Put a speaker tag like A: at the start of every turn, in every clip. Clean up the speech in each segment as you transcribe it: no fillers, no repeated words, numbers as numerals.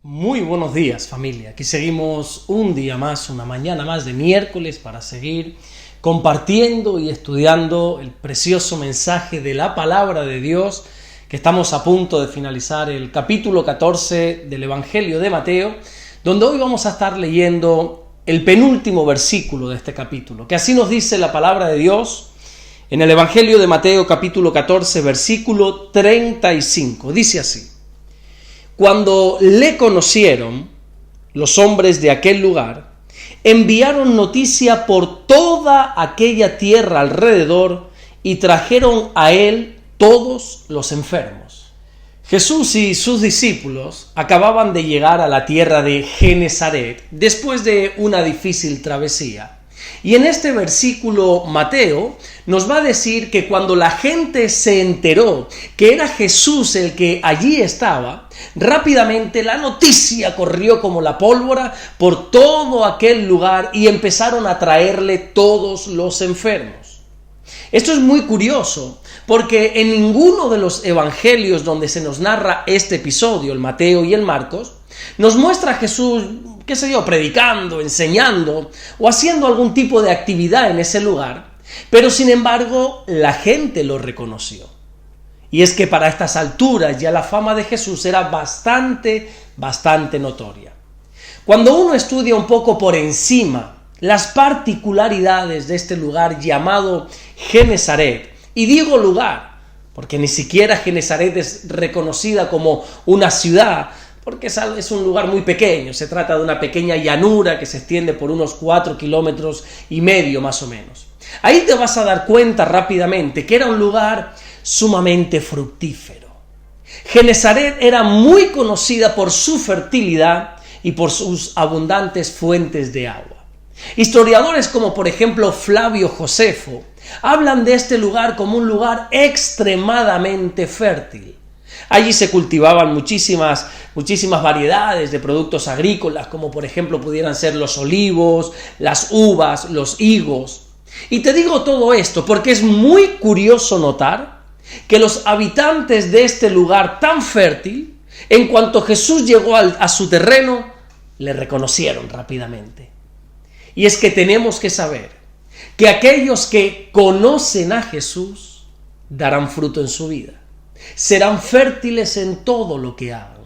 A: Muy buenos días, familia. Aquí seguimos un día más, una mañana más de miércoles para seguir compartiendo y estudiando el precioso mensaje de la palabra de Dios, que estamos a punto de finalizar el capítulo 14 del Evangelio de Mateo, donde hoy vamos a estar leyendo el penúltimo versículo de este capítulo, que así nos dice la palabra de Dios en el Evangelio de Mateo capítulo 14, versículo 35. Dice así: Cuando le conocieron, los hombres de aquel lugar enviaron noticia por toda aquella tierra alrededor y trajeron a él todos los enfermos. Jesús y sus discípulos acababan de llegar a la tierra de Genesaret después de una difícil travesía. Y en este versículo Mateo nos va a decir que cuando la gente se enteró que era Jesús el que allí estaba, rápidamente la noticia corrió como la pólvora por todo aquel lugar y empezaron a traerle todos los enfermos. Esto es muy curioso porque en ninguno de los evangelios donde se nos narra este episodio, el Mateo y el Marcos, nos muestra a Jesús, predicando, enseñando o haciendo algún tipo de actividad en ese lugar, pero sin embargo la gente lo reconoció. Y es que para estas alturas ya la fama de Jesús era bastante notoria. Cuando uno estudia un poco por encima las particularidades de este lugar llamado Genesaret, y digo lugar, porque ni siquiera Genesaret es reconocida como una ciudad, porque es un lugar muy pequeño, se trata de una pequeña llanura que se extiende por unos 4,5 kilómetros más o menos. Ahí te vas a dar cuenta rápidamente que era un lugar sumamente fructífero. Genesaret era muy conocida por su fertilidad y por sus abundantes fuentes de agua. Historiadores como por ejemplo Flavio Josefo hablan de este lugar como un lugar extremadamente fértil. Allí se cultivaban muchísimas variedades de productos agrícolas, como por ejemplo pudieran ser los olivos, las uvas, los higos. Y te digo todo esto porque es muy curioso notar que los habitantes de este lugar tan fértil, en cuanto Jesús llegó a su terreno, le reconocieron rápidamente. Y es que tenemos que saber que aquellos que conocen a Jesús darán fruto en su vida. Serán fértiles en todo lo que hagan.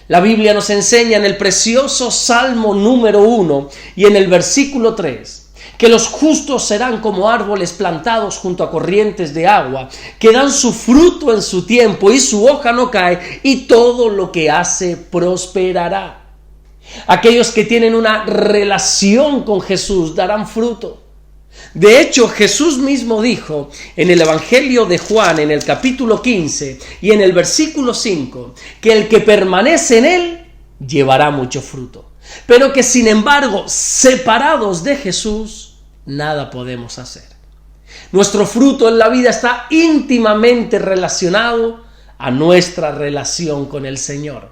A: La Biblia nos enseña en el precioso Salmo número 1 y en el versículo 3 que los justos serán como árboles plantados junto a corrientes de agua, que dan su fruto en su tiempo y su hoja no cae, y todo lo que hace prosperará. Aquellos que tienen una relación con Jesús darán fruto. De hecho, Jesús mismo dijo en el Evangelio de Juan, en el capítulo 15 y en el versículo 5, que el que permanece en él llevará mucho fruto, pero que sin embargo, separados de Jesús, nada podemos hacer. Nuestro fruto en la vida está íntimamente relacionado a nuestra relación con el Señor.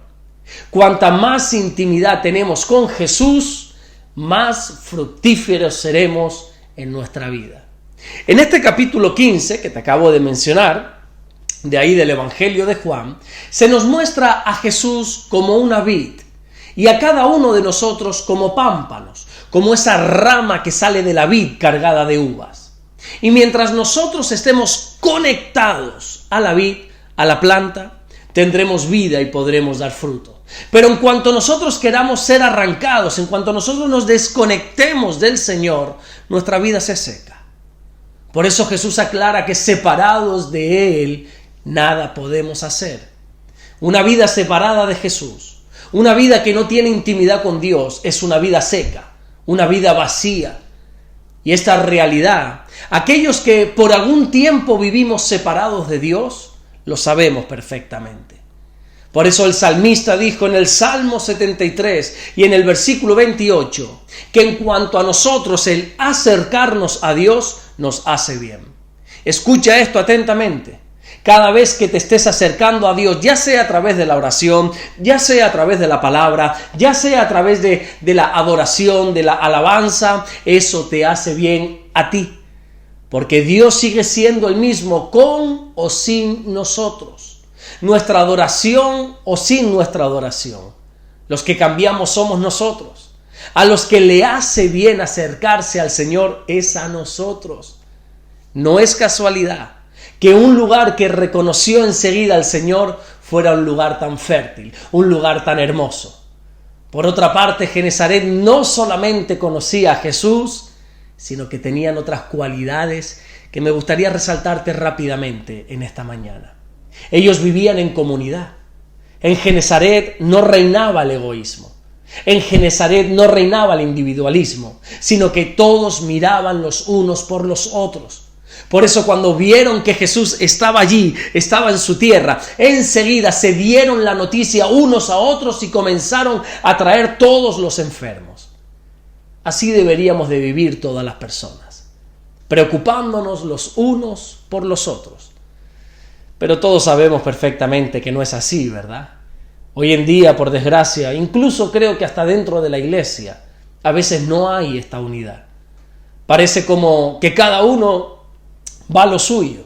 A: Cuanta más intimidad tenemos con Jesús, más fructíferos seremos en nuestra vida. En este capítulo 15 que te acabo de mencionar, de ahí del Evangelio de Juan, se nos muestra a Jesús como una vid y a cada uno de nosotros como pámpanos, como esa rama que sale de la vid cargada de uvas. Y mientras nosotros estemos conectados a la vid, a la planta, tendremos vida y podremos dar fruto. Pero en cuanto nosotros queramos ser arrancados, en cuanto nosotros nos desconectemos del Señor, nuestra vida se seca. Por eso Jesús aclara que separados de Él, nada podemos hacer. Una vida separada de Jesús, una vida que no tiene intimidad con Dios, es una vida seca, una vida vacía. Y esta realidad, aquellos que por algún tiempo vivimos separados de Dios, lo sabemos perfectamente. Por eso el salmista dijo en el Salmo 73 y en el versículo 28 que en cuanto a nosotros el acercarnos a Dios nos hace bien. Escucha esto atentamente. Cada vez que te estés acercando a Dios, ya sea a través de la oración, ya sea a través de la palabra, ya sea a través de la adoración, de la alabanza, eso te hace bien a ti. Porque Dios sigue siendo el mismo con o sin nosotros. Nuestra adoración o sin nuestra adoración. Los que cambiamos somos nosotros. A los que le hace bien acercarse al Señor es a nosotros. No es casualidad que un lugar que reconoció enseguida al Señor fuera un lugar tan fértil, un lugar tan hermoso. Por otra parte, Genesaret no solamente conocía a Jesús, sino que tenían otras cualidades que me gustaría resaltarte rápidamente en esta mañana. Ellos vivían en comunidad. En Genesaret no reinaba el egoísmo. En Genesaret no reinaba el individualismo, sino que todos miraban los unos por los otros. Por eso cuando vieron que Jesús estaba allí, estaba en su tierra, enseguida se dieron la noticia unos a otros y comenzaron a traer todos los enfermos. Así deberíamos de vivir todas las personas, preocupándonos los unos por los otros. Pero todos sabemos perfectamente que no es así, ¿verdad? Hoy en día, por desgracia, incluso creo que hasta dentro de la iglesia, a veces no hay esta unidad. Parece como que cada uno va a lo suyo.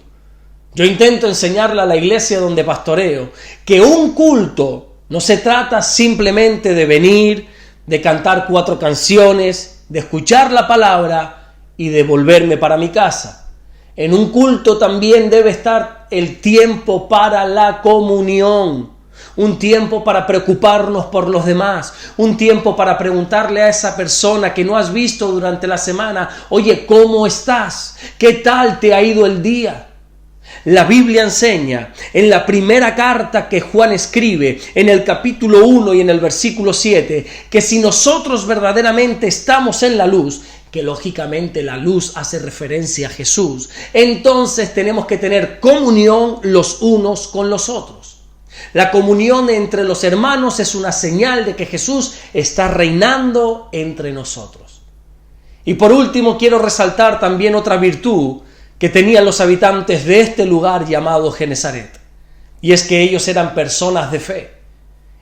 A: Yo intento enseñarle a la iglesia donde pastoreo que un culto no se trata simplemente de venir, de cantar 4 canciones, de escuchar la palabra y de volverme para mi casa. En un culto también debe estar el tiempo para la comunión, un tiempo para preocuparnos por los demás, un tiempo para preguntarle a esa persona que no has visto durante la semana: oye, ¿cómo estás? ¿Qué tal te ha ido el día? La Biblia enseña en la primera carta que Juan escribe, en el capítulo 1 y en el versículo 7, que si nosotros verdaderamente estamos en la luz, que lógicamente la luz hace referencia a Jesús, entonces tenemos que tener comunión los unos con los otros. La comunión entre los hermanos es una señal de que Jesús está reinando entre nosotros. Y por último quiero resaltar también otra virtud que tenían los habitantes de este lugar llamado Genesaret, y es que ellos eran personas de fe.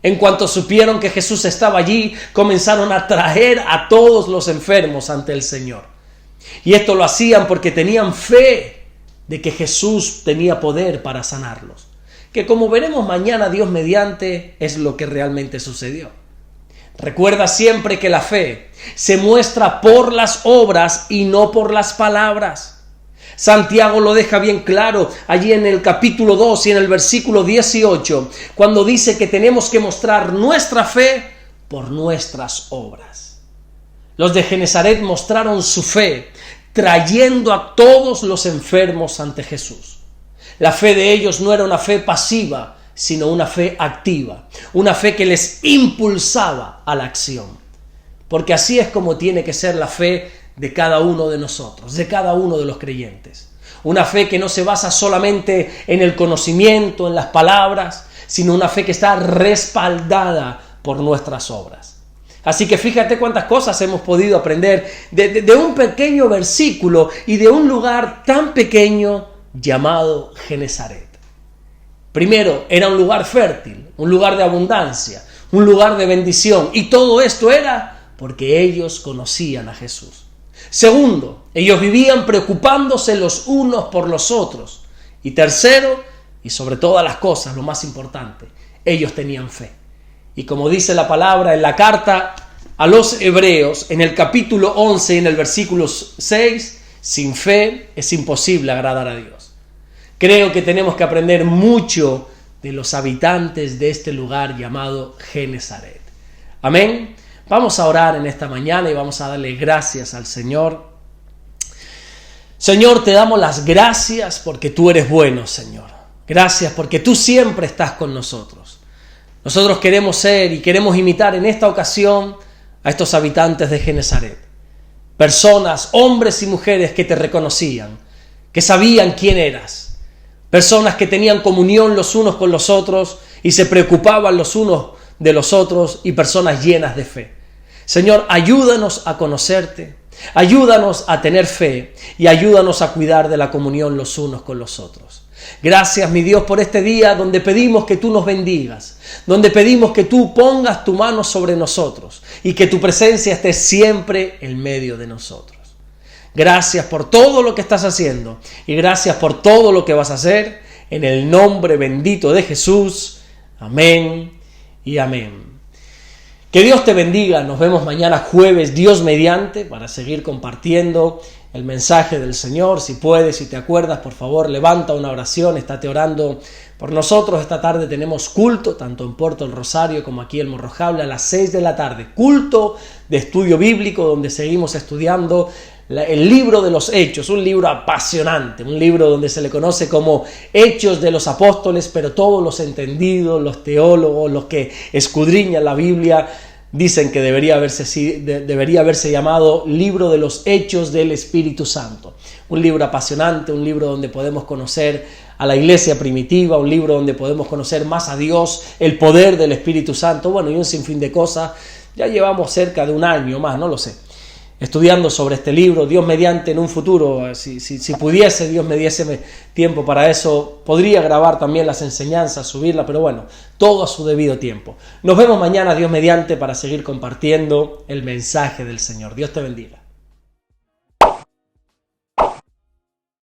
A: En cuanto supieron que Jesús estaba allí, comenzaron a traer a todos los enfermos ante el Señor. Y esto lo hacían porque tenían fe de que Jesús tenía poder para sanarlos. Que como veremos mañana, Dios mediante, es lo que realmente sucedió. Recuerda siempre que la fe se muestra por las obras y no por las palabras. Santiago lo deja bien claro allí en el capítulo 2 y en el versículo 18, cuando dice que tenemos que mostrar nuestra fe por nuestras obras. Los de Genesaret mostraron su fe trayendo a todos los enfermos ante Jesús. La fe de ellos no era una fe pasiva, sino una fe activa, una fe que les impulsaba a la acción. Porque así es como tiene que ser la fe de cada uno de nosotros, de cada uno de los creyentes. Una fe que no se basa solamente en el conocimiento, en las palabras, sino una fe que está respaldada por nuestras obras. Así que fíjate cuántas cosas hemos podido aprender de un pequeño versículo y de un lugar tan pequeño llamado Genesaret. Primero, era un lugar fértil, un lugar de abundancia, un lugar de bendición, y todo esto era porque ellos conocían a Jesús. Segundo, ellos vivían preocupándose los unos por los otros. Y tercero, y sobre todas las cosas, lo más importante, ellos tenían fe. Y como dice la palabra en la carta a los Hebreos, en el capítulo 11 y en el versículo 6, sin fe es imposible agradar a Dios. Creo que tenemos que aprender mucho de los habitantes de este lugar llamado Genesaret. Amén. Vamos a orar en esta mañana y vamos a darle gracias al Señor. Señor, te damos las gracias porque tú eres bueno, Señor. Gracias porque tú siempre estás con nosotros. Nosotros queremos ser y queremos imitar en esta ocasión a estos habitantes de Genesaret. Personas, hombres y mujeres que te reconocían, que sabían quién eras. Personas que tenían comunión los unos con los otros y se preocupaban los unos de los otros, y personas llenas de fe. Señor, ayúdanos a conocerte, ayúdanos a tener fe y ayúdanos a cuidar de la comunión los unos con los otros. Gracias, mi Dios, por este día donde pedimos que tú nos bendigas, donde pedimos que tú pongas tu mano sobre nosotros y que tu presencia esté siempre en medio de nosotros. Gracias por todo lo que estás haciendo y gracias por todo lo que vas a hacer, en el nombre bendito de Jesús. Amén y amén. Que Dios te bendiga. Nos vemos mañana jueves, Dios mediante, para seguir compartiendo el mensaje del Señor. Si puedes, si te acuerdas, por favor, levanta una oración, estate orando por nosotros. Esta tarde tenemos culto, tanto en Puerto El Rosario como aquí en Morrojable, a las 6 de la tarde. Culto de estudio bíblico, donde seguimos estudiando el libro de los Hechos, un libro apasionante, un libro donde se le conoce como Hechos de los Apóstoles, pero todos los entendidos, los teólogos, los que escudriñan la Biblia, dicen que debería haberse llamado Libro de los Hechos del Espíritu Santo. Un libro apasionante, un libro donde podemos conocer a la iglesia primitiva, un libro donde podemos conocer más a Dios, el poder del Espíritu Santo, bueno, y un sinfín de cosas. Ya llevamos cerca de un año más, no lo sé, estudiando sobre este libro. Dios mediante, en un futuro, si pudiese, Dios me diese tiempo para eso, podría grabar también las enseñanzas, subirlas, pero bueno, todo a su debido tiempo. Nos vemos mañana, Dios mediante, para seguir compartiendo el mensaje del Señor. Dios te bendiga.